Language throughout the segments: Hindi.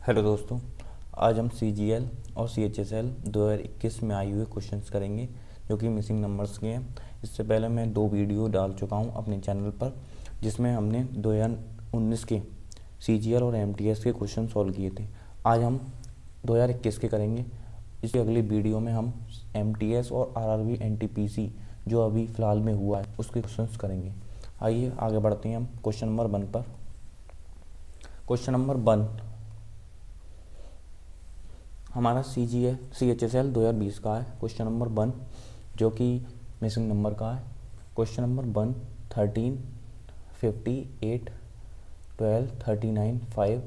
हेलो दोस्तों, आज हम CGL और CHSL 2021 में आए हुए क्वेश्चंस करेंगे जो कि मिसिंग नंबर्स के हैं। इससे पहले मैं 2 वीडियो डाल चुका हूं अपने चैनल पर जिसमें हमने 2019 के CGL और MTS के क्वेश्चन सॉल्व किए थे। आज हम 2021 के करेंगे। इसकी अगली वीडियो में हम MTS और RRB NTPC जो अभी फ़िलहाल में हुआ है उसके क्वेश्चंस करेंगे। आइए आगे बढ़ते हैं हम क्वेश्चन नंबर 1 पर। क्वेश्चन नंबर 1 हमारा CHSL 2020 का है। क्वेश्चन नंबर 1 जो कि मिसिंग नंबर का है। Question number 1 13, 58, 12, 39, 5,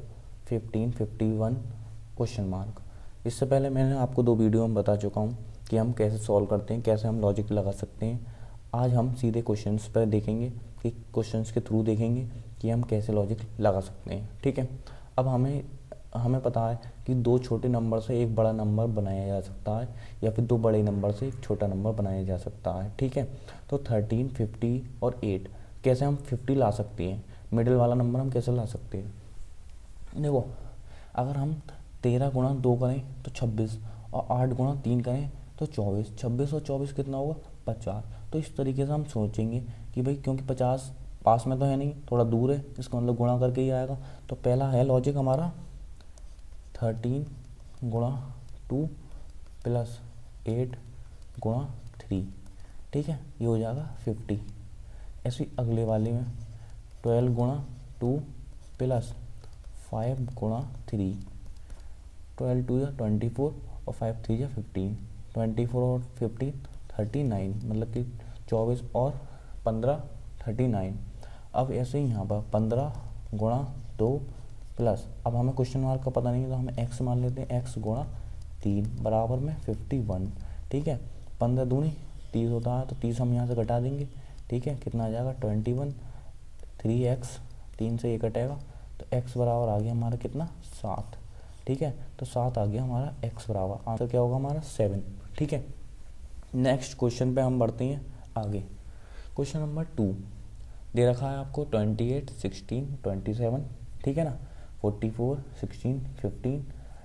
15, 51 question mark. इससे पहले मैंने आपको 2 वीडियो में बता चुका हूँ कि हम कैसे सॉल्व करते हैं, कैसे हम लॉजिक लगा सकते हैं। आज हम सीधे क्वेश्चंस पर देखेंगे कि क्वेश्चंस के थ्रू देखेंगे कि हम कैसे लॉजिक लगा सकते हैं। ठीक है, अब हमें पता है कि 2 छोटे नंबर से एक बड़ा नंबर बनाया जा सकता है या फिर 2 बड़े नंबर से एक छोटा नंबर बनाया जा सकता है। ठीक है, तो 13, 50 और 8 कैसे हम 50 ला सकते हैं, मिडिल वाला नंबर हम कैसे ला सकते हैं। देखो, अगर हम 13 गुणा 2 करें तो 26 और 8 गुणा 3 करें तो 24। 26 और 24 कितना होगा, 50। तो इस तरीके से हम सोचेंगे कि भाई क्योंकि 50 पास में तो है नहीं, थोड़ा दूर है, इसका मतलब गुणा करके ही आएगा। तो पहला है लॉजिक हमारा 13 गुणा 2 प्लस 8 गुणा 3। ठीक है, ये हो जाएगा 50। ऐसे अगले वाले में 12 गुणा 2 प्लस 5 गुणा 3। 12 2 या 24 और 5 3 या 15। 24 और 15 39, मतलब कि 24 और 15 39। अब ऐसे ही यहाँ पर 15 गुणा 2 प्लस, अब हमें क्वेश्चन मार्क का पता नहीं है तो हम x मान लेते हैं, x गुणा 3 बराबर में 51। ठीक है, 15 दूनी 30 होता है तो 30 हम यहाँ से घटा देंगे। ठीक है, कितना आ जाएगा 21। 3x 3 से ये कटेगा तो x बराबर आ गया हमारा कितना, 7। ठीक है, तो 7 आ गया हमारा x बराबर, आंसर क्या होगा हमारा 7। ठीक है, नेक्स्ट क्वेश्चन पे हम बढ़ते हैं आगे। क्वेश्चन नंबर 2 दे रखा है आपको 28, 16, 27। ठीक है ना, 44, 16, 15,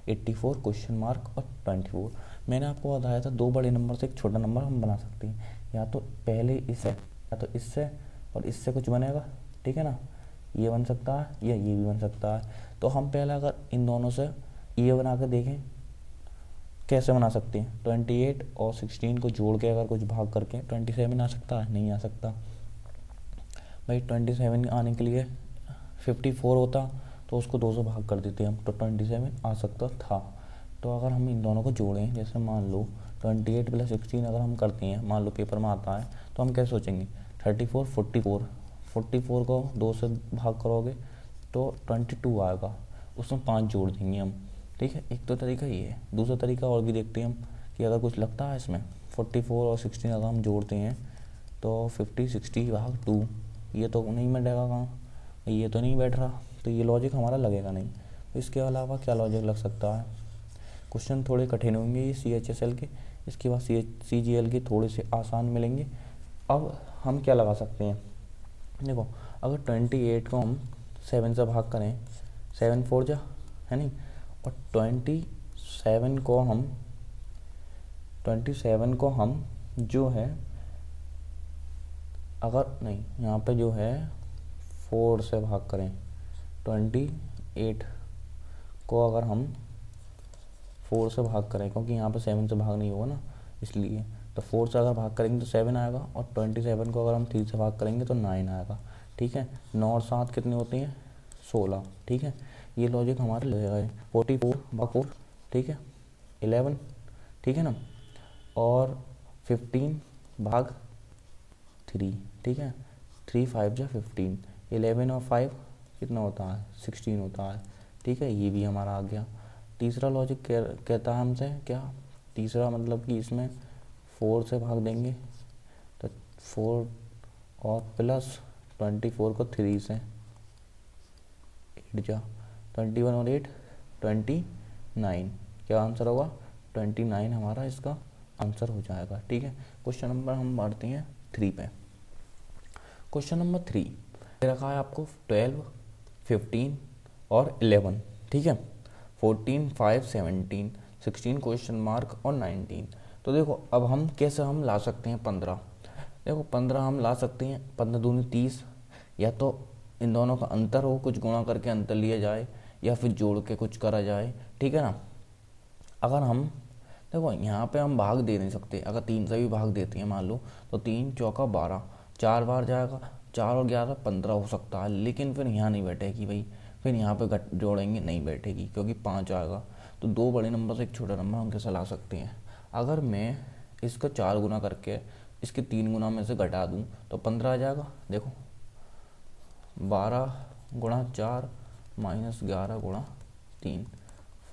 84 क्वेश्चन मार्क और 24। मैंने आपको बताया था 2 बड़े नंबर से एक छोटा नंबर हम बना सकते हैं, या तो पहले इससे या तो इससे और इससे कुछ बनेगा। ठीक है ना, ये बन सकता है या ये भी बन सकता है। तो हम पहले अगर इन दोनों से ये बना कर देखें कैसे बना सकते हैं। 28 और 16 को जोड़ के अगर कुछ भाग करके 27 आ सकता है, नहीं आ सकता भाई। 27 आने के लिए 54 होता तो उसको 2 से भाग कर देते हम, तो 27 आ सकता था। तो अगर हम इन दोनों को जोड़ें, जैसे मान लो 28 प्लस 16 अगर हम करते हैं, मान लो पेपर में आता है, तो हम कैसे सोचेंगे 34, 44 को 2 से भाग करोगे तो 22 आएगा, उसमें 5 जोड़ देंगे हम। ठीक है, एक तो तरीका ये है। दूसरा तरीका और भी देखते हैं हम कि अगर कुछ लगता है इसमें 44 और 16 अगर हम जोड़ते हैं तो 50, 60 भाग 2, ये तो नहीं बैठेगा कहाँ, ये तो नहीं बैठ रहा, तो ये लॉजिक हमारा लगेगा नहीं। तो इसके अलावा क्या लॉजिक लग सकता है। क्वेश्चन थोड़े कठिन होंगे ये CHSL के, इसके बाद CGL के थोड़े से आसान मिलेंगे। अब हम क्या लगा सकते हैं, देखो अगर 28 को हम 7 से भाग करें, 7 4 जा है नहीं, और 27 को हम जो है, अगर नहीं यहाँ पे जो है 4 से भाग करें, 28 को अगर हम 4 से भाग करें, क्योंकि यहाँ पे 7 से भाग नहीं होगा ना, इसलिए तो 4 से अगर भाग करेंगे तो 7 आएगा, और 27 को अगर हम 3 से भाग करेंगे तो 9 आएगा। ठीक है, 9 और 7 कितने होते हैं, 16। ठीक है, ये लॉजिक हमारे लगेगा। 44 भाग 4, ठीक है 11, ठीक है ना, और 15 भाग 3। ठीक है, 3 5 जा 15, 11 और 5 कितना होता है, 16 होता है। ठीक है, ये भी हमारा आ गया। तीसरा लॉजिक कहता है हमसे क्या, तीसरा मतलब कि इसमें 4 से भाग देंगे तो 4 और प्लस 24 को 3 से, 8 जा 21 और 8 29, क्या आंसर होगा 29 हमारा इसका आंसर हो जाएगा। ठीक है, क्वेश्चन नंबर हम बढ़ते हैं 3 पे। क्वेश्चन नंबर 3 रखा है आपको 12, 15 और 11। ठीक है, 14, 5, 17, 16 क्वेश्चन मार्क और 19। तो देखो अब हम कैसे हम ला सकते हैं 15। देखो 15 हम ला सकते हैं, 15 दूनी 30, या तो इन दोनों का अंतर हो, कुछ गुणा करके अंतर लिया जाए, या फिर जोड़ के कुछ करा जाए, ठीक है ना। अगर हम देखो यहाँ पे हम भाग दे नहीं सकते, अगर 3 से भी भाग देते हैं मान लो, तो 3 चौका 12, 4 बार जाएगा, 4 और 11 15 हो सकता है, लेकिन फिर यहाँ नहीं बैठेगी भाई, फिर यहाँ पे घट जोड़ेंगे नहीं बैठेगी, क्योंकि 5 आएगा। तो 2 बड़े नंबर से एक छोटा नंबर हम कैसे ला सकते हैं। अगर मैं इसका 4 गुना करके इसके 3 गुना में से घटा दूँ तो 15 आ जाएगा। देखो 12 गुणा 4 माइनस 11 गुणा 3,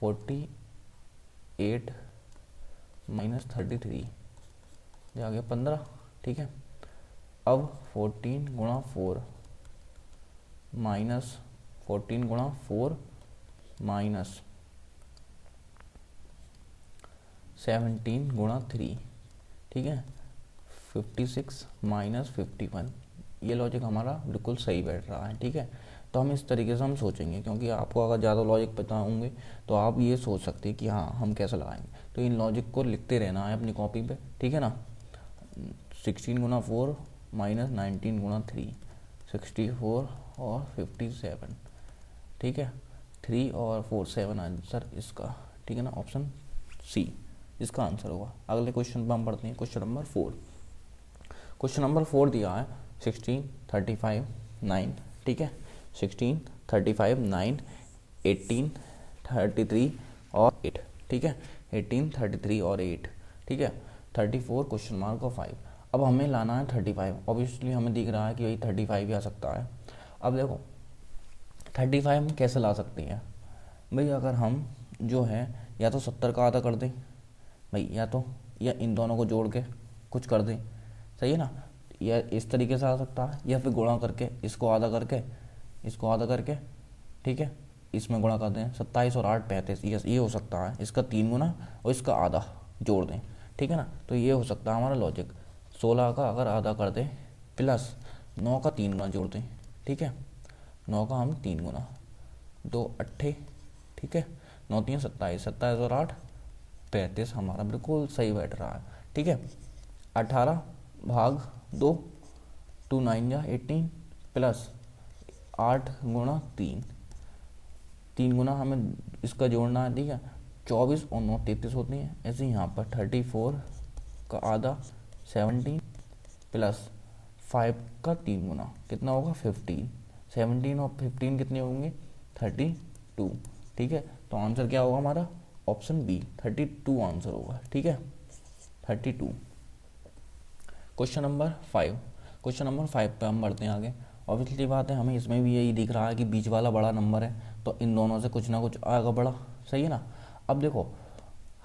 48 माइनस 33, ये आ गया 15, ठीक है। अब 14 गुणा 4 माइनस 14 गुणा 4 माइनस 17 गुणा 3, ठीक है, 56 माइनस 51। ये लॉजिक हमारा बिल्कुल सही बैठ रहा है, ठीक है। तो हम इस तरीके से हम सोचेंगे, क्योंकि आपको अगर ज़्यादा लॉजिक पता होंगे तो आप ये सोच सकते हैं कि हाँ हम कैसे लगाएंगे। तो इन लॉजिक को लिखते रहना है अपनी कॉपी पे, ठीक है ना। 16 गुना 4 माइनस 19 गुना 3, 64 और 57, ठीक है। 3 और 4 7 आंसर इसका, ठीक है ना, ऑप्शन सी इसका आंसर होगा। अगले क्वेश्चन पर हम पढ़ते हैं, क्वेश्चन नंबर 4। क्वेश्चन नंबर 4 दिया है 16, 35, 9, ठीक है। 16, 35, 9, 18, 33 और 8, ठीक है। 18, 33 और 8, ठीक है। 34 क्वेश्चन मार्क और 5। अब हमें लाना है 35। ऑब्वियसली हमें दिख रहा है कि भाई 35 ही आ सकता है। अब देखो 35 हम कैसे ला सकते हैं भाई। अगर हम जो है या तो 70 का आधा कर दें भाई, या इन दोनों को जोड़ के कुछ कर दें, सही है ना। या इस तरीके से आ सकता है, या फिर गुणा करके इसको आधा करके इसको आधा करके, ठीक है, इसमें गुणा कर दें। 27 और 8 35, ये हो सकता है। इसका 3 गुना और इसका आधा जोड़ दें, ठीक है ना। तो ये हो सकता है हमारा लॉजिक। 16 का अगर आधा कर दें प्लस 9 का 3 गुना जोड़ दें, ठीक है। 9 का हम 3 गुना, 2 अट्ठे, ठीक है, 9 3 27, 27 और 8 35 हमारा बिल्कुल सही बैठ रहा है, ठीक है। 18 भाग 2, 2 9 जा 18 प्लस 8 गुणा 3, 3 गुना हमें इसका जोड़ना है, ठीक है। 24 और 9 33 होती हैं। ऐसे ही यहाँ पर 34 का आधा 17 प्लस 5 का 3 गुना कितना होगा 15, 17 और 15 कितने होंगे 32, ठीक है। तो आंसर क्या होगा हमारा ऑप्शन बी 32 आंसर होगा, ठीक है, 32। Question number 5। क्वेश्चन नंबर 5 पे हम बढ़ते हैं आगे। ऑब्वियसली बात है, हमें इसमें भी यही दिख रहा है कि बीच वाला बड़ा नंबर है, तो इन दोनों से कुछ ना कुछ आएगा बड़ा, सही है ना। अब देखो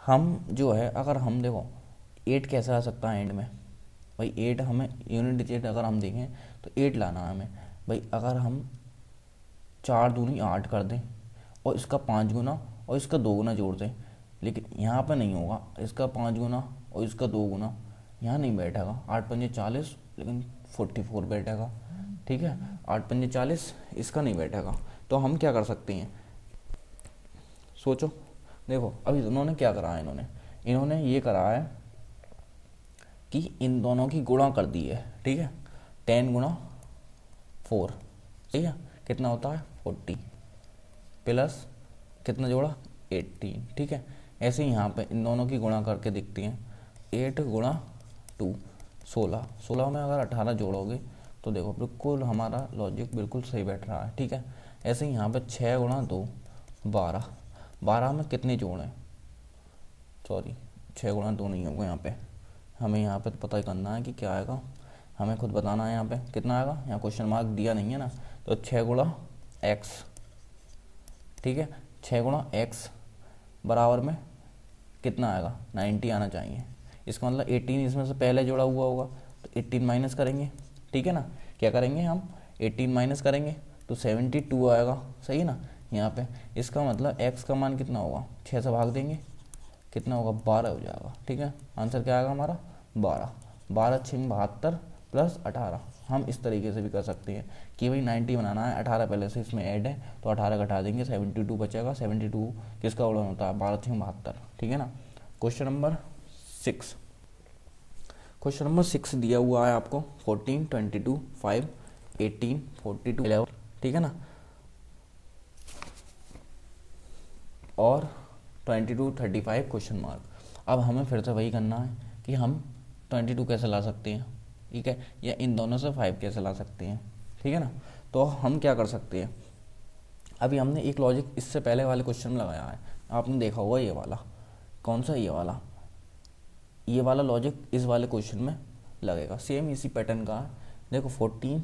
हम जो है, अगर हम देखो 8 कैसे आ सकता है एंड में भाई। 8 हमें यूनिट डिजिट अगर हम देखें तो 8 लाना है हमें भाई। अगर हम 4 दूनी 8 कर दें और इसका 5 गुना और इसका 2 गुना जोड़ दें, लेकिन यहाँ पर नहीं होगा। इसका 5 गुना और इसका 2 गुना यहाँ नहीं बैठेगा। 8 पंजे 40, लेकिन 44 बैठेगा, ठीक है। 8 पंजे 40, इसका नहीं बैठेगा। तो हम क्या कर सकते हैं, सोचो। देखो अभी इन्होंने क्या करा है, इन्होंने ये करा है कि इन दोनों की गुणा कर दी है, ठीक है। 10 गुणा 4, ठीक है, कितना होता है 40 प्लस कितना जोड़ा 18, ठीक है। ऐसे ही यहाँ पे इन दोनों की गुणा करके देखते हैं। 8 गुणा 2 16, 16 में अगर 18 जोड़ोगे तो देखो बिल्कुल हमारा लॉजिक बिल्कुल सही बैठ रहा है, ठीक है। ऐसे ही यहाँ पे 6 गुणा 2 12, 12 में कितने जोड़ें, सॉरी 6 गुणा 2 नहीं होगा यहाँ पे। हमें यहाँ पे तो पता ही करना है कि क्या आएगा, हमें खुद बताना है यहाँ पे कितना आएगा। यहाँ क्वेश्चन मार्क दिया नहीं है ना, तो 6 गुणा x, ठीक है। 6 गुणा x बराबर में कितना आएगा 90 आना चाहिए। इसका मतलब 18 इसमें से पहले जोड़ा हुआ होगा, तो 18 माइनस करेंगे, ठीक है ना। क्या करेंगे हम 18 माइनस करेंगे तो 72 आएगा, सही है ना। यहाँ पे इसका मतलब x का मान कितना होगा, 6 से भाग देंगे कितना होगा 12 हो जाएगा, ठीक है। आंसर क्या आएगा हमारा 12, 12 6 72 प्लस 18 हम इस तरीके से भी कर सकते हैं कि भाई 90 बनाना है, 18 पहले से इसमें ऐड है तो 18 घटा देंगे, 72 बचेगा। 72 किसका गुणन होता है, 12×72, ठीक है ना। क्वेश्चन नंबर 6, क्वेश्चन नंबर 6 दिया हुआ है आपको 14, 22, 5, 18, 42, 11, ठीक है ना, और 22, 35 क्वेश्चन मार्क। अब हमें फिर से वही करना है कि हम 22 कैसे ला सकते हैं, ठीक है, या इन दोनों से 5 कैसे ला सकते हैं, ठीक है ना। तो हम क्या कर सकते हैं, अभी हमने एक लॉजिक इससे पहले वाले क्वेश्चन में लगाया है, आपने देखा होगा ये वाला, कौन सा, ये वाला लॉजिक इस वाले क्वेश्चन में लगेगा, सेम इसी पैटर्न का है। देखो 14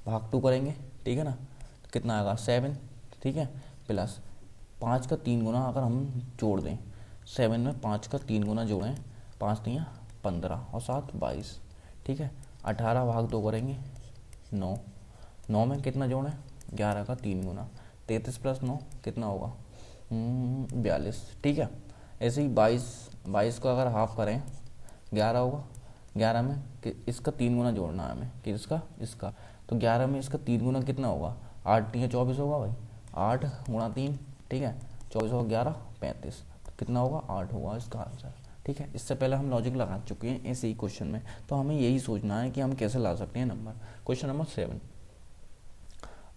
भाग 2 करेंगे, ठीक है ना, तो कितना आएगा 7, ठीक है, प्लस 5 का 3 गुना अगर हम जोड़ दें, 7 में 5 का 3 गुना जोड़ें, 5 3 15 और 7 22, ठीक है। 18 भाग 2 करेंगे 9, 9 में कितना जोड़ें, 11 का 3 गुना, 33 प्लस 9 कितना होगा 42, ठीक है। ऐसे ही 22 को अगर हाफ करें 11 होगा, 11 में इसका 3 गुना जोड़ना है हमें, कि इसका, तो 11 में इसका 3 गुना कितना होगा, 8 3 24 होगा भाई, 8 गुणा 3, ठीक है, 24 होगा 11 35, तो कितना होगा 8 होगा इसका आंसर, ठीक है। इससे पहले हम लॉजिक लगा चुके हैं ऐसे ही क्वेश्चन में, तो हमें यही सोचना है कि हम कैसे ला सकते हैं नंबर। क्वेश्चन नंबर 7,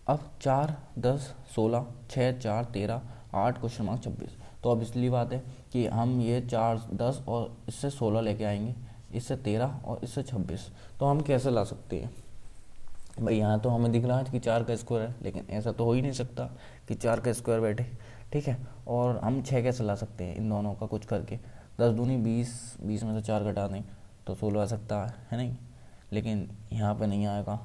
अब 4 10 16 6 4 13 8 क्वेश्चन मार्क 26, तो अब इसलिए बात है कि हम ये 4 10 और इससे 16 लेके आएंगे, इससे 13 और इससे 26, तो हम कैसे ला सकते हैं भाई। यहाँ तो हमें दिख रहा है कि 4 का स्क्वायर है, लेकिन ऐसा तो हो ही नहीं सकता कि 4 का स्क्वायर बैठे, ठीक है। और हम 6 कैसे ला सकते हैं इन दोनों का कुछ करके, 10 दूनी 20, 20 में से 4 घटा दें तो 16 आ सकता है नहीं, लेकिन यहाँ पे नहीं आएगा।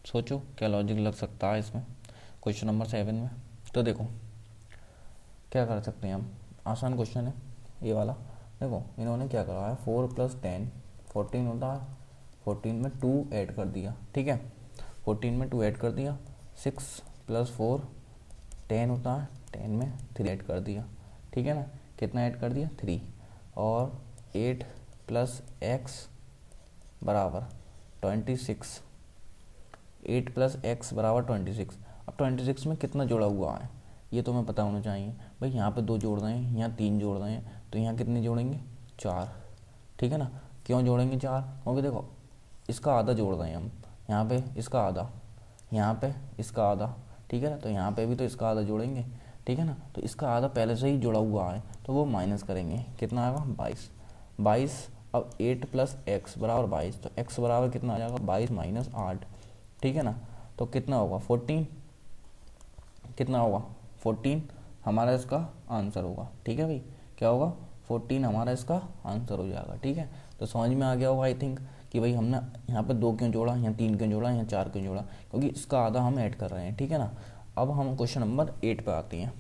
सोचो क्या लॉजिक लग सकता है इसमें क्वेश्चन नंबर 7 में। तो देखो क्या कर सकते हैं हम, आसान क्वेश्चन है ये वाला। देखो इन्होंने क्या करा है, 4 + 10 14 होता है, 14 में 2 ऐड कर दिया, ठीक है, 14 में 2 ऐड कर दिया, 6 + 4 10 होता है, 10 में 3 ऐड कर दिया, ठीक है ना, कितना ऐड कर दिया 3, और 8 + x बराबर 26, 8 + x बराबर 26। अब 26 में कितना जोड़ा हुआ है ये तो हमें पता होना चाहिए भाई। यहाँ पे 2 जोड़ रहे हैं, यहाँ 3 जोड़ रहे हैं, तो यहाँ कितने जोड़ेंगे 4, ठीक है ना। क्यों जोड़ेंगे 4, क्योंकि देखो इसका आधा जोड़ रहे हैं हम, यहाँ पे इसका आधा, यहाँ पे इसका आधा, ठीक है ना, तो यहाँ पे भी तो इसका आधा जोड़ेंगे, ठीक है ना। तो इसका आधा पहले से ही जुड़ा हुआ है तो वो माइनस करेंगे, कितना आएगा 22। अब 8 + x बराबर 22, तो x बराबर कितना आ जाएगा 22 - 8, ठीक है ना, तो कितना होगा 14, कितना होगा 14 हमारा इसका आंसर होगा, ठीक है भाई, क्या होगा 14 हमारा इसका आंसर हो जाएगा, ठीक है। तो समझ में आ गया होगा आई थिंक कि भाई हमने यहाँ पे 2 क्यों जोड़ा, यहाँ 3 क्यों जोड़ा, यहाँ 4 क्यों जोड़ा, क्योंकि इसका आधा हम ऐड कर रहे हैं, ठीक है ना। अब हम क्वेश्चन नंबर 8 पे आते हैं,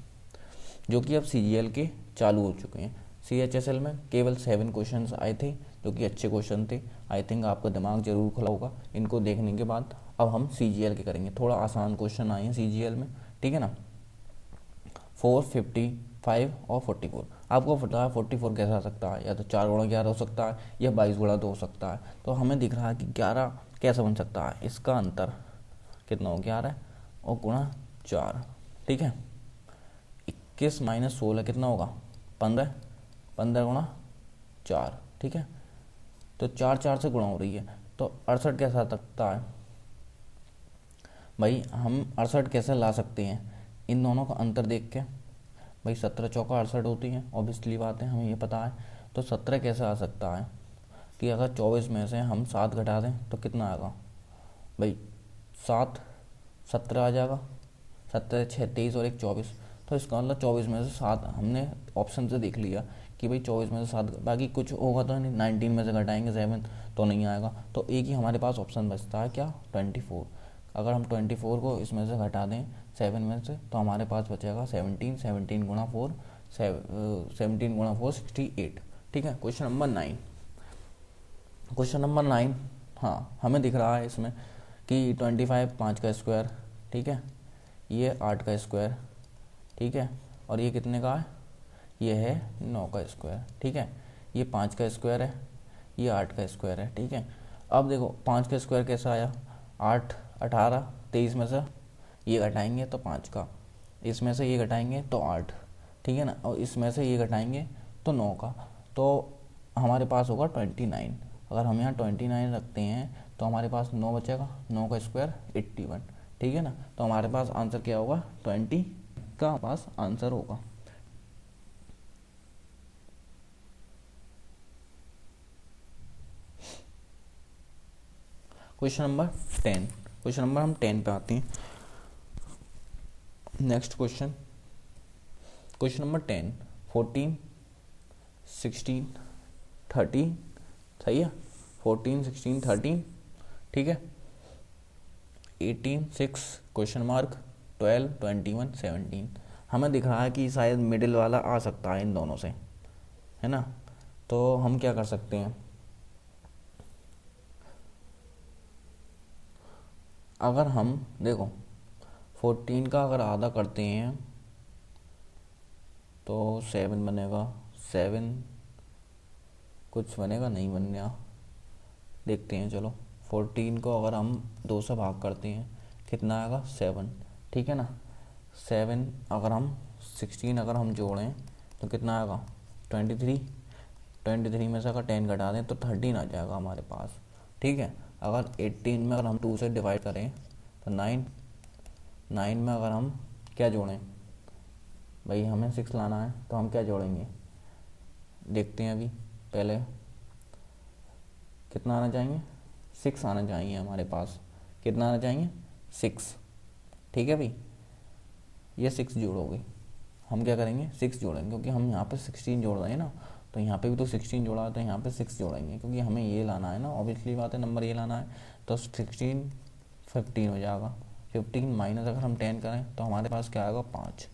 जो कि अब CGL के चालू हो चुके हैं। CHSL में केवल 7 क्वेश्चन आए थे जो कि अच्छे क्वेश्चन थे, आई थिंक आपका दिमाग जरूर खुला होगा इनको देखने के बाद। अब हम CGL के करेंगे, थोड़ा आसान क्वेश्चन आए हैं CGL में, ठीक है ना। 4 55 और 44, आपको पता है 44 कैसा आ सकता है, या तो 4 × 11 हो सकता है या 22 × 2 हो सकता है। तो हमें दिख रहा है कि 11 कैसे बन सकता है, इसका अंतर कितना हो 11 और गुणा 4, ठीक है। 21 - 16 कितना होगा 15, 15 × 4, ठीक है। तो 4 4 से गुणा हो रही है, तो 68 कैसा आ सकता है भाई। हम 68 कैसे ला सकते हैं इन दोनों का अंतर देख के भाई, 17 चौका 68 होती है, ऑब्वियसली बात है, हमें ये पता है। तो 17 कैसे आ सकता है कि अगर 24 में से हम 7 घटा दें तो कितना आएगा भाई, 7 17 आ जाएगा, 17 6 23 और 1 24, तो इसका मतलब 24 में से 7 हमने ऑप्शन से देख लिया कि भाई 24 में से 7, बाकी कुछ होगा तो नहीं, 19 में से घटाएंगे 7 तो नहीं आएगा, तो एक ही हमारे पास ऑप्शन बचता है क्या 24। अगर हम 24 को इसमें से घटा दें 7 में से तो हमारे पास बचेगा 17, 17 × 4 17 × 4 68, ठीक है। क्वेश्चन नंबर 9, क्वेश्चन नंबर 9, हाँ हमें दिख रहा है इसमें कि 25 5 का स्क्वायर, ठीक है, ये 8 का स्क्वायर, ठीक है, और ये कितने का है, ये है 9 का स्क्वायर, ठीक है। ये 5 का स्क्वायर है, ये 8 का स्क्वायर है, ठीक है। अब देखो 5 का स्क्वायर कैसा आया, 8, 18, 23 में से ये घटाएंगे तो 5 का, इसमें से ये घटाएंगे तो 8, ठीक है ना, और इसमें से ये घटाएंगे तो 9 का, तो हमारे पास होगा 29। अगर हम यहाँ 29 रखते हैं तो हमारे पास 9 बचेगा, 9 का स्क्वायर 81, ठीक है ना। तो हमारे पास आंसर क्या होगा, 20 का पास आंसर होगा। क्वेश्चन नंबर 10, क्वेश्चन नंबर हम 10 पे आते हैं। नेक्स्ट क्वेश्चन, क्वेश्चन नंबर 10, 14, 16, 13, सही है, 14, 16, 13, ठीक है, 18, 6 क्वेश्चन मार्क, 12, 21, 17। हमें दिख रहा है कि शायद मिडिल वाला आ सकता है इन दोनों से, है ना। तो हम क्या कर सकते हैं, अगर हम देखो 14 का अगर आधा करते हैं तो 7 बनेगा, 7 कुछ बनेगा, नहीं बनेगा, देखते हैं। चलो 14 को अगर हम 2 से भाग करते हैं कितना आएगा, 7, ठीक है ना। 7 अगर हम 16 अगर हम जोड़ें तो कितना आएगा, 23, 23 में से अगर 10 घटा दें तो 13 आ जाएगा हमारे पास, ठीक है। अगर 18 में अगर हम 2 से डिवाइड करें तो 9, 9 में अगर हम क्या जोड़ें, भाई हमें 6 लाना है तो हम क्या जोड़ेंगे, देखते हैं अभी। पहले कितना आना चाहिए, 6 आना चाहिए हमारे पास, कितना आना चाहिए, 6, ठीक है भाई। ये 6 जोड़ोगे, हम क्या करेंगे, 6 जोड़ेंगे, क्योंकि हम यहाँ पे 16 जोड़ रहे हैं ना, तो यहाँ पे भी तो 16 जोड़ा है, तो यहाँ पे 6 जोड़ेंगे, क्योंकि हमें ये लाना है ना, ऑब्वियसली बात है, नंबर ये लाना है। तो 16, 15 हो जाएगा, 15 माइनस अगर हम 10 करें तो हमारे पास क्या आएगा, 5।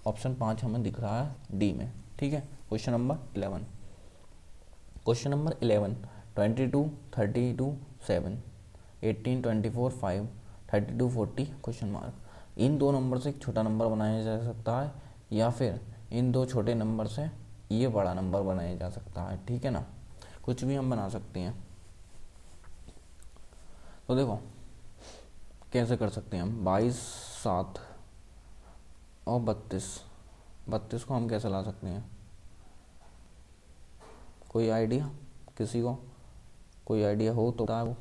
ऑप्शन 5 हमें दिख रहा है डी में, ठीक है। Question number 11, question number 11, 22, 32, 7, 18, 24, 5, 32, 40 question mark. इन दो नंबर से एक छोटा नंबर बनाया जा सकता है, या फिर इन दो छोटे नंबर से ये बड़ा नंबर बनाया जा सकता है, ठीक है ना, कुछ भी हम बना सकते हैं। तो देखो कैसे कर सकते हैं हम, 22, 7 और 32 को हम कैसे ला सकते हैं, कोई आइडिया किसी को, कोई आइडिया हो तो बताओ।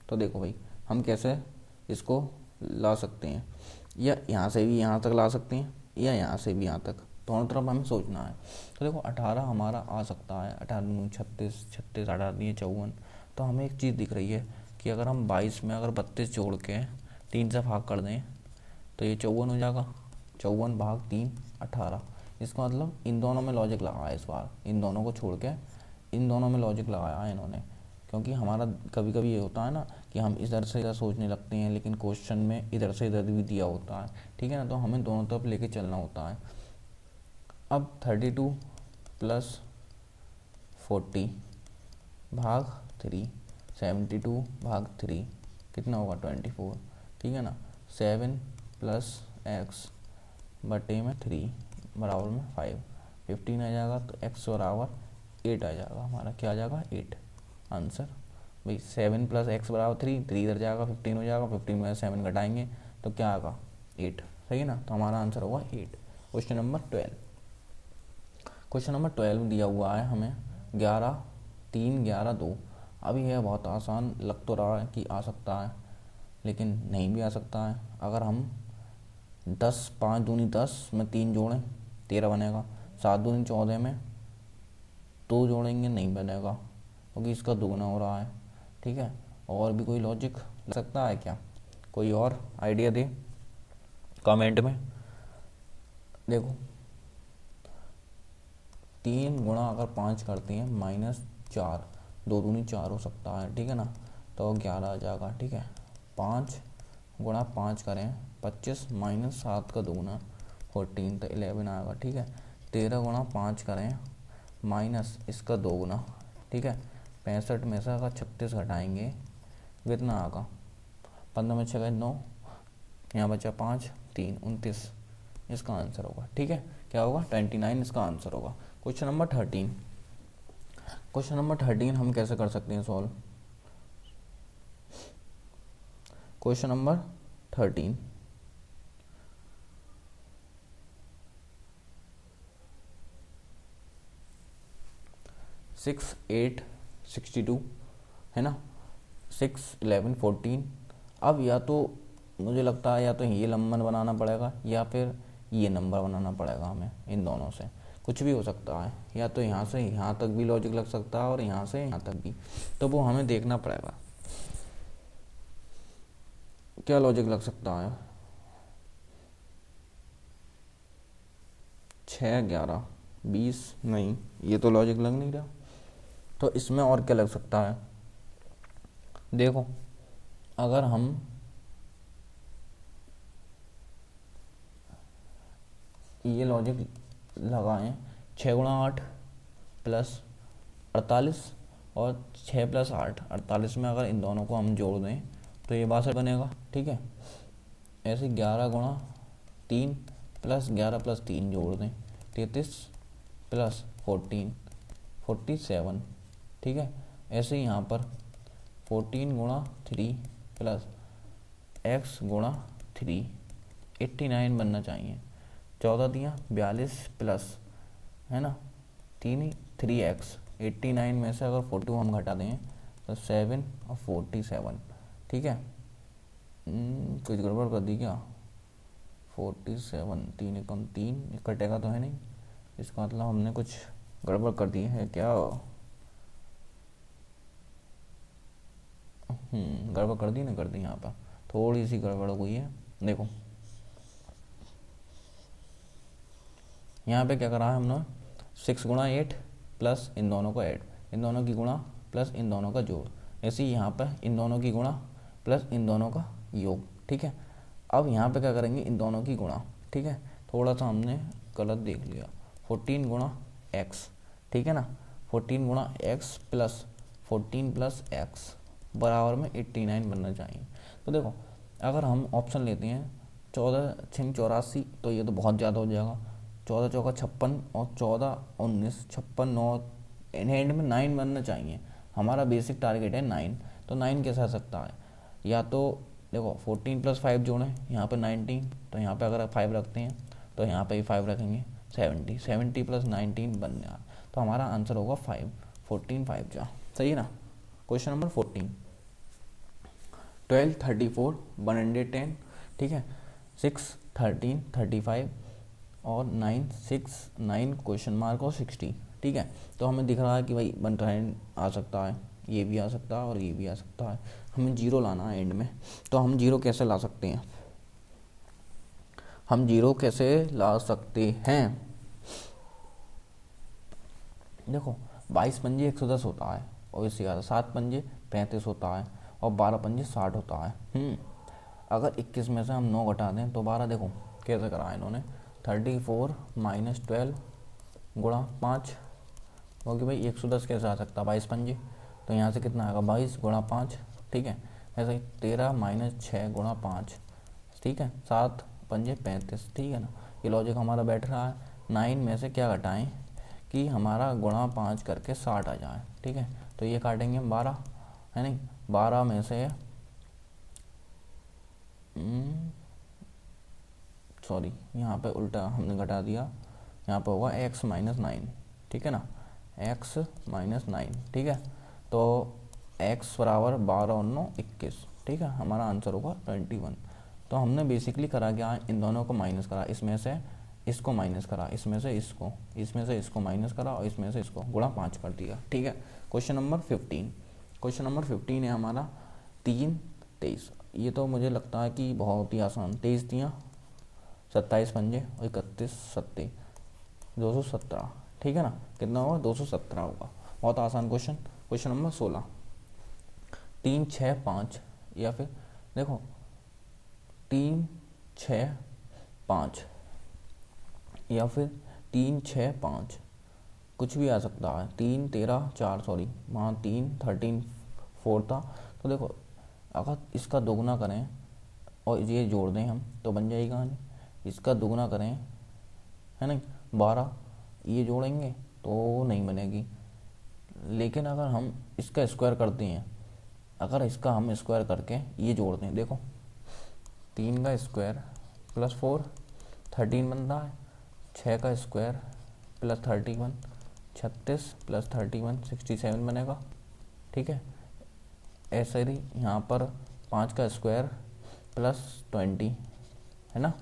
तो देखो भाई हम कैसे इसको ला सकते हैं, या यहाँ से भी यहाँ तक ला सकते हैं, या यहाँ से भी यहाँ तक, दोनों तरफ हमें सोचना है। तो देखो 18 हमारा आ सकता है, 18, 36, 36, 18, 54। तो हमें एक चीज़ दिख रही है कि अगर हम 22 में अगर 32 जोड़ के 3 से भाग कर दें तो ये 54 हो जाएगा, 54 भाग 3, 18। इसका मतलब इन दोनों में लॉजिक लगाया, इस बार इन दोनों को छोड़ के इन दोनों में लॉजिक लगाया है इन्होंने, क्योंकि हमारा कभी कभी ये होता है ना कि हम इधर से इधर सोचने लगते हैं, लेकिन क्वेश्चन में इधर से इधर भी दिया होता है, ठीक है ना, तो हमें दोनों तरफ लेके चलना होता है। अब 32 प्लस 40 भाग 3, 72 भाग 3 कितना होगा, 24, ठीक है ना। 7 प्लस x बटे में 3 बराबर में 5, 15 आ जाएगा, तो x बराबर 8 आ जाएगा, हमारा क्या आ जाएगा, 8 आंसर। भाई 7 प्लस एक्स बराबर 3, 3 इधर जाएगा, 15 हो जाएगा, 15 में 7 घटाएंगे तो क्या आएगा, 8, सही है ना। तो हमारा आंसर होगा 8। क्वेश्चन नंबर 12, क्वेश्चन नंबर 12 दिया हुआ है हमें 11, 3, 11, 2। अभी यह बहुत आसान लग तो रहा है कि आ सकता है, लेकिन नहीं भी आ सकता है। अगर हम 10, 5 दूनी 10 में 3 जोड़ें 13 बनेगा, 7 दूनी 14 में 2 जोड़ेंगे नहीं बनेगा, क्योंकि इसका दोगुना हो रहा है, ठीक है। और भी कोई लॉजिक लग सकता है क्या, कोई और आइडिया दे कमेंट में। देखो 3 गुणा अगर 5 करते हैं -4, 2 दूनी 4 हो सकता है, ठीक है ना, तो 11 आ जाएगा, ठीक है। 5 गुणा 5 करें 25 -7 का दोगुना 14, तो 11 आएगा, ठीक है। 13 गुणा 5 करें माइनस इसका दोगुना, ठीक है। 65 में से अगर 36 घटाएंगे कितना आएगा, 15 में 6 9, यहाँ बचा 5, 3, 29, इसका आंसर होगा, ठीक है। क्या होगा, 29 इसका आंसर होगा। क्वेश्चन नंबर 13, क्वेश्चन नंबर 13 हम कैसे कर सकते हैं सॉल्व। क्वेश्चन नंबर 13, सिक्स 8 62 है ना, 6 11 14। अब या तो मुझे लगता है या तो ये नंबर बनाना पड़ेगा या फिर ये नंबर बनाना पड़ेगा हमें, इन दोनों से कुछ भी हो सकता है, या तो यहाँ से यहाँ तक भी लॉजिक लग सकता है और यहाँ से यहाँ तक भी, तो वो हमें देखना पड़ेगा क्या लॉजिक लग सकता है। 6 11 20 नहीं, ये तो लॉजिक लग नहीं रहा, तो इसमें और क्या लग सकता है। देखो अगर हम ये लॉजिक लगाएं, 6 गुणा 8 प्लस 48 और 6 प्लस 8 48 में अगर इन दोनों को हम जोड़ दें तो ये 62 बनेगा, ठीक है। ऐसे 11 गुणा 3 प्लस 11 प्लस 3 जोड़ दें, 33 प्लस 14 47, ठीक है। ऐसे ही यहाँ पर 14 गुणा 3 प्लस x गुणा 3 89 बनना चाहिए। 14 दिया 42 प्लस है ना 3x 89 में से अगर 42 हम घटा दें तो 7 और 47, ठीक है। कुछ गड़बड़ कर दी क्या, 47 3 एकम 3 कटेगा तो है नहीं, इसका मतलब हमने कुछ गड़बड़ कर दी है क्या। गड़बड़ कर दी ना, कर दी, यहाँ पर थोड़ी सी गड़बड़ हो गई है। देखो यहाँ पे क्या करा है हमने, 6 गुणा 8 प्लस इन दोनों को ऐड, इन दोनों की गुणा प्लस इन दोनों का जोड़, ऐसे ही यहाँ पर इन दोनों की गुणा प्लस इन दोनों का योग, ठीक है। अब यहाँ पे क्या करेंगे, इन दोनों की गुणा, ठीक है। थोड़ा सा हमने गलत देख लिया, 14 गुणा एक्स, ठीक है ना, 14 गुणा एक्स प्लस 14 प्लस एक्स बराबर में 89 बनना चाहिए। तो देखो अगर हम ऑप्शन लेते हैं 14 6 84, तो ये तो बहुत ज़्यादा हो जाएगा, 14 चौका 56 और 14 19 56 9, एंड में 9 बनना चाहिए। हमारा बेसिक टारगेट है 9, तो 9 कैसे आ सकता है, या तो देखो 14 प्लस 5 जोड़ें, यहाँ पे 19, तो यहाँ पे अगर 5 रखते हैं तो यहाँ पे भी 5 रखेंगे, 70 प्लस 19 बन गया, तो हमारा आंसर होगा 5 14 5 जा, सही है ना। क्वेश्चन नंबर 14, 12 34 110, ठीक है, 6 13 35 और 9 6 9 क्वेश्चन मार्क और 60, ठीक है। तो हमें दिख रहा है कि भाई 110 आ सकता है, ये भी आ सकता है और ये भी आ सकता है, हमें जीरो लाना है एंड में। तो हम जीरो कैसे ला सकते हैं, हम जीरो कैसे ला सकते हैं। देखो 22 पंजे 110 होता है, और इससे ज़्यादा 7 पंजे 35 होता है, और 12 पंजे 60 होता है। अगर 21 में से हम 9 घटा दें तो 12, देखो कैसे करा है इन्होंने, 34 माइनस 12 गुणा 5, क्योंकि भाई 110 कैसे आ सकता है 22 पंजे, तो यहाँ से कितना आएगा 22 गुणा 5, ठीक है। ऐसे ही 13 माइनस 6 गुणा 5, ठीक है, 7 पंजे 35, ठीक है ना। ये लॉजिक हमारा बैठ रहा है। 9 में से क्या घटाएं कि हमारा गुणा 5 करके 60 आ जाए, ठीक है। तो ये काटेंगे हम 12, है नहीं, 12 में से सॉरी यहाँ पे उल्टा हमने घटा दिया, यहाँ पे होगा x माइनस 9, ठीक है ना, x माइनस 9, ठीक है। तो x बराबर 12 और 9 21, ठीक है, हमारा आंसर होगा 21। तो हमने बेसिकली करा क्या, इन दोनों को माइनस करा, इसमें से इसको माइनस करा, इसमें से इसको माइनस करा, और इसमें से इसको गुणा 5 कर दिया, ठीक है। क्वेश्चन नंबर 15, क्वेश्चन नंबर 15 है हमारा 3 23। ये तो मुझे लगता है कि बहुत ही आसान, 23 दिया 27 पंजे और 31 सत्ते 217, ठीक है ना, कितना होगा 217 होगा, बहुत आसान क्वेश्चन। क्वेश्चन नंबर 16, 3 6 5, या फिर देखो 3 6 5 या फिर 3 6 5, कुछ भी आ सकता है, 3 13 4, सॉरी वहाँ 3 13 4 था। तो देखो अगर इसका दोगुना करें और ये जोड़ दें हम तो बन जाएगी कहानी, इसका दोगुना करें है ना 12, ये जोड़ेंगे तो नहीं बनेगी, लेकिन अगर हम इसका स्क्वायर करते हैं, अगर इसका हम स्क्वायर करके ये जोड़ते हैं, देखो 3 का स्क्वायर प्लस 4 13 बन रहा है, 6 का स्क्वायर प्लस 31 36 प्लस 31 67 बनेगा, ठीक है। ऐसे ही यहाँ पर 5 का स्क्वायर प्लस 20 है ना,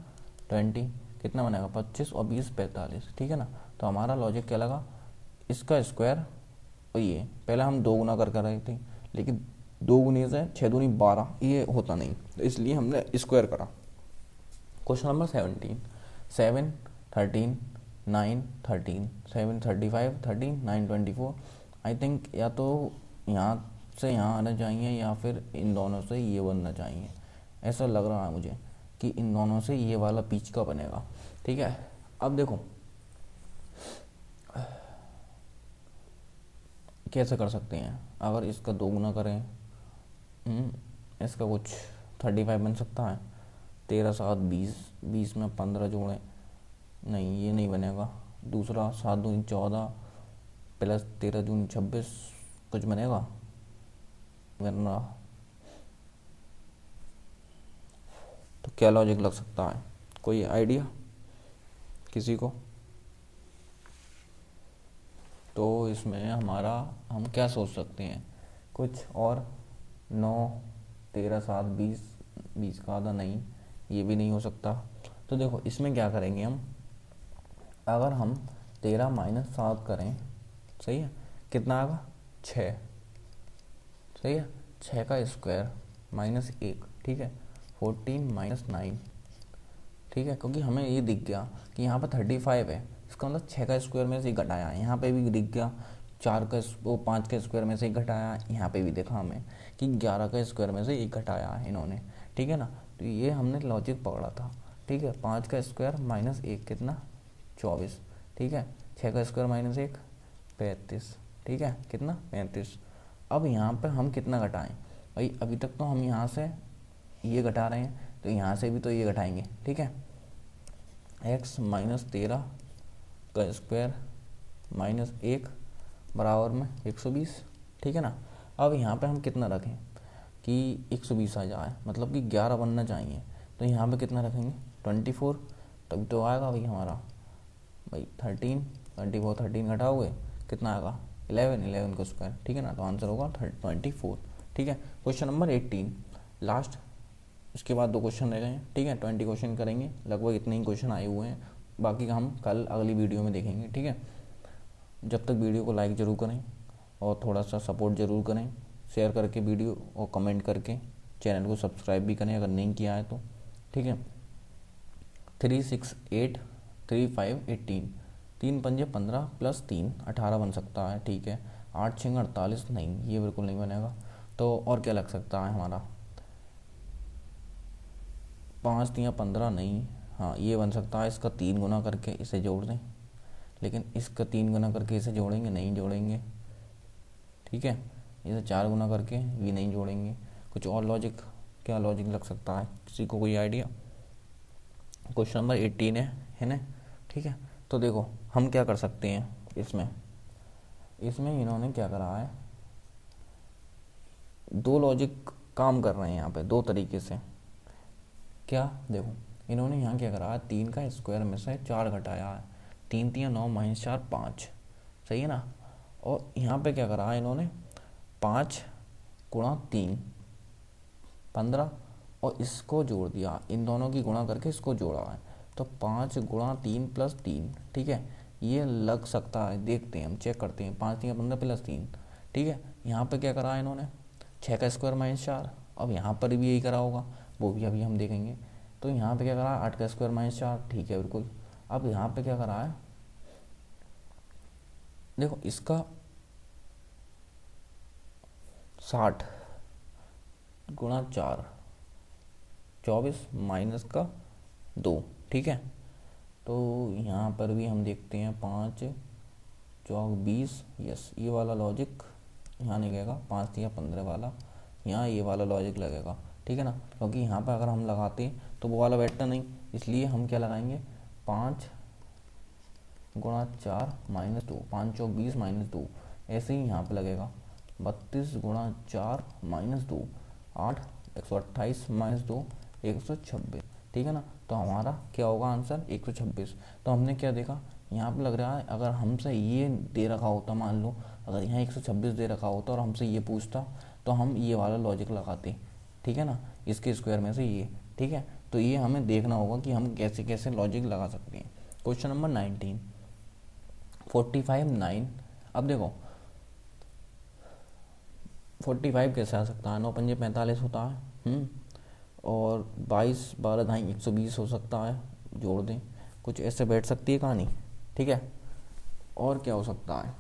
20 कितना बनेगा 25 और 20 45, ठीक है ना। तो हमारा लॉजिक क्या लगा, इसका स्क्वायर और ये पहले हम 2 गुना कर रहे थे, लेकिन 2 गुने से 6 दूनी 12 ये होता नहीं, तो इसलिए हमने स्क्वायर करा। Question number 17 7 13 9 13 7 35 13 9 24। आई थिंक या तो यहाँ से यहाँ आना चाहिए या फिर इन दोनों से ये बनना चाहिए, ऐसा लग रहा है मुझे कि इन दोनों से ये वाला बीच का बनेगा, ठीक है। अब देखो कैसे कर सकते हैं, अगर इसका 2 गुना करें, इसका कुछ 35 बन सकता है, 13 7 20 20 में 15 जोड़ें, नहीं ये नहीं बनेगा। दूसरा 7 दूनी 14 प्लस 13 दूनी 26 कुछ बनेगा, वरना तो क्या लॉजिक लग सकता है, कोई आइडिया किसी को? तो इसमें हमारा हम क्या सोच सकते हैं, कुछ और 9 13 7 20 20 का आधा नहीं, ये भी नहीं हो सकता। तो देखो इसमें क्या करेंगे हम, अगर हम 13 माइनस 7 करें, सही है, कितना आएगा 6, सही है, 6 का स्क्वायर माइनस 1, ठीक है, 14 माइनस 9, ठीक है, क्योंकि हमें ये दिख गया कि यहाँ पर 35 है, इसका मतलब 6 का स्क्वायर में से ही घटाया है, यहाँ पे भी दिख गया 5 का स्क्वायर में से ही घटाया है, यहाँ पे भी देखा हमें कि 11 का स्क्वायर में से एक घटाया है इन्होंने, ठीक है ना। तो ये हमने लॉजिक पकड़ा था, ठीक है। 5 का स्क्वायर माइनस 1 कितना 24, ठीक है, 6 का स्क्वायर माइनस 1 35, ठीक है, कितना 35। अब यहाँ पर हम कितना घटाएं भाई, अभी तक तो हम यहाँ से ये घटा रहे हैं, तो यहाँ से भी तो ये घटाएंगे, ठीक है। x माइनस 13 का स्क्वायर माइनस 1 बराबर में 120, ठीक है ना। अब यहाँ पे हम कितना रखें कि 120 आ जाए, मतलब कि 11 बनना चाहिए, तो यहाँ पे कितना रखेंगे 24, तभी तो आएगा भाई हमारा भाई 13 24 13 घटाओगे कितना आएगा 11 का स्क्वायर, ठीक है ना। तो आंसर होगा 24, ठीक है। क्वेश्चन नंबर 18 लास्ट, इसके बाद 2 क्वेश्चन रह गए हैं, ठीक है। 20 क्वेश्चन करेंगे, लगभग इतने ही क्वेश्चन आए हुए हैं, बाकी का हम कल अगली वीडियो में देखेंगे, ठीक है। जब तक वीडियो को लाइक ज़रूर करें और थोड़ा सा सपोर्ट ज़रूर करें, शेयर करके वीडियो और कमेंट करके, चैनल को सब्सक्राइब भी करें अगर नहीं किया है तो, ठीक है। 3 6 8 3 5 18, 3 पंजे 15 प्लस 3 18 बन सकता है, ठीक है। 8 6 48 नहीं, ये बिल्कुल नहीं बनेगा। तो और क्या लग सकता है हमारा, 5 3 15 नहीं, हाँ ये बन सकता है, इसका 3 गुना करके इसे जोड़ दें, लेकिन इसका 3 गुना करके इसे जोड़ेंगे, नहीं जोड़ेंगे, ठीक है। इसे 4 गुना करके भी नहीं जोड़ेंगे। कुछ और लॉजिक, क्या लॉजिक लग सकता है, किसी को कोई आइडिया? क्वेश्चन नंबर 18 है ना, ठीक है। तो देखो हम क्या कर सकते हैं इसमें इन्होंने क्या करा है, 2 लॉजिक काम कर रहे हैं यहाँ पे 2 तरीके से। क्या देखो इन्होंने यहाँ क्या करा है, 3 का स्क्वायर में से 4 घटाया है, 3 3 9 माइनस 4 5, सही है ना। और यहाँ पे क्या करा है इन्होंने 5 गुणा 3 15 और इसको जोड़ दिया, इन दोनों की गुणा करके इसको जोड़ा है, तो 5 गुणा 3 प्लस 3, ठीक है, ये लग सकता है, देखते हैं हम चेक करते हैं, 5 3 15 प्लस 3, ठीक है। यहाँ पे क्या करा है इन्होंने 6 का स्क्वायर माइनस 4, अब यहाँ पर भी यही करा होगा, वो भी अभी हम देखेंगे। तो यहाँ पे क्या करा है 8 का स्क्वायर माइनस 4, ठीक है बिल्कुल। अब यहाँ पे क्या करा है, देखो इसका 60 गुणा 4 24 माइनस का 2, ठीक है। तो यहाँ पर भी हम देखते हैं 5 चौक 20, यस ये वाला लॉजिक यहाँ नहीं लगेगा, 5 3 15 वाला, यहाँ ये वाला लॉजिक लगेगा, ठीक है ना। क्योंकि यहाँ पर अगर हम लगाते तो वो वाला बैठता नहीं, इसलिए हम क्या लगाएंगे 5 गुणा 4 माइनस 2, 5 चौक 20 माइनस 2, ऐसे ही यहाँ पे लगेगा 32 गुणा 4 माइनस 2 8, 128 माइनस 2 126, ठीक है ना। तो हमारा क्या होगा आंसर 126। तो हमने क्या देखा, यहाँ पे लग रहा है अगर हमसे ये दे रखा होता, मान लो अगर यहाँ 126 दे रखा होता और हमसे ये पूछता तो हम ये वाला लॉजिक लगाते, ठीक है ना, इसके स्क्वायर में से ये, ठीक है। तो ये हमें देखना होगा कि हम कैसे कैसे लॉजिक लगा सकते हैं। Question number 19, 45 9। अब देखो 45 कैसे आ सकता है, 9 पंजे 45 होता है, और 22 12 ढाई 120 हो सकता है, जोड़ दें, कुछ ऐसे बैठ सकती है कहानी, ठीक है। और क्या हो सकता है,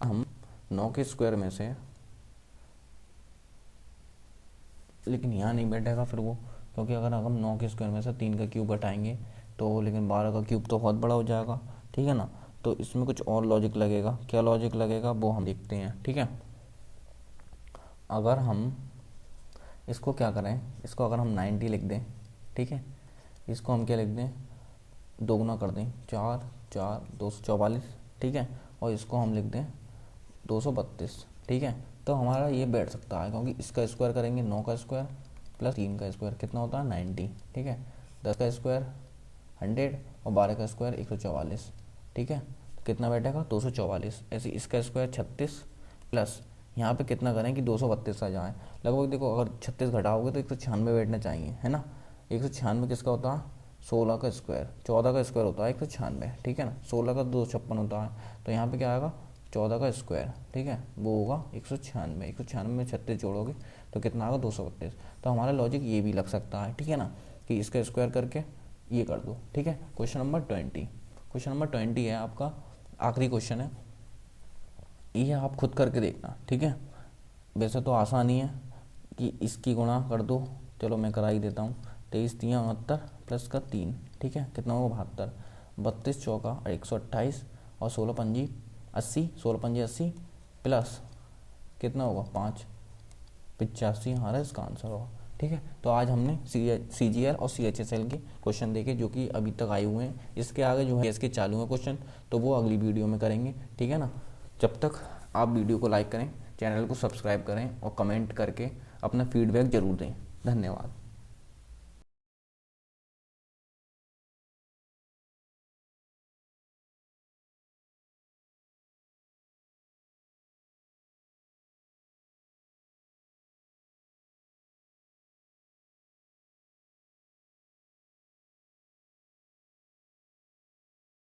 हम 9 के स्क्वायर में से, लेकिन यहाँ नहीं बैठेगा फिर वो, क्योंकि अगर हम 9 के स्क्वायर में से 3 का क्यूब हटाएंगे तो, लेकिन 12 का क्यूब तो बहुत बड़ा हो जाएगा, ठीक है ना। तो इसमें कुछ और लॉजिक लगेगा, क्या लॉजिक लगेगा वो हम देखते हैं, ठीक है। अगर हम इसको क्या करें, इसको अगर हम 90 लिख दें, ठीक है, इसको हम क्या लिख दें, दोगुना कर दें, 4 4 244, ठीक है, और इसको हम लिख दें 232, ठीक है। तो हमारा ये बैठ सकता है, क्योंकि इसका स्क्वायर करेंगे 9 का स्क्वायर प्लस 3 का स्क्वायर कितना होता है 90, ठीक है। 10 का स्क्वायर 100 और 12 का स्क्वायर 144, ठीक है। तो कितना बैठेगा 244। ऐसे इसका स्क्वायर 36 प्लस यहाँ पे कितना करें कि 232 आ जाए, लगभग देखो अगर 36 घटाओगे तो 196 बैठना चाहिए, है ना। 196 किसका होता है, 16 का स्क्वायर, 14 का स्क्वायर होता है 196, ठीक है ना। 16 का 256 होता है, तो यहाँ पे क्या आएगा 14 का स्क्वायर, ठीक है, वो होगा 196। 196 में 36 जोड़ोगे तो कितना आएगा 232। तो हमारा लॉजिक ये भी लग सकता है, ठीक है ना, कि इसका स्क्वायर करके ये कर दो, ठीक है। क्वेश्चन नंबर 20, क्वेश्चन नंबर 20 है आपका, आखिरी क्वेश्चन है ये, आप खुद करके देखना, ठीक है। वैसे तो आसान ही है कि इसकी गुणा कर दो, चलो मैं करा ही देता हूँ। 23 3 69 प्लस का 3, ठीक है, कितना होगा 72, 32 चौका 128 और 16 पंजी 80, 16 पंजी 80 प्लस कितना होगा 5 85, हमारा इसका आंसर होगा, ठीक है। तो आज हमने CGL और CHSL के क्वेश्चन देखे जो कि अभी तक आए हुए हैं। इसके आगे जो है इसके चालू है क्वेश्चन, तो वो अगली वीडियो में करेंगे, ठीक है ना। जब तक आप वीडियो को लाइक करें, चैनल को सब्सक्राइब करें और कमेंट करके अपना फीडबैक ज़रूर दें। धन्यवाद।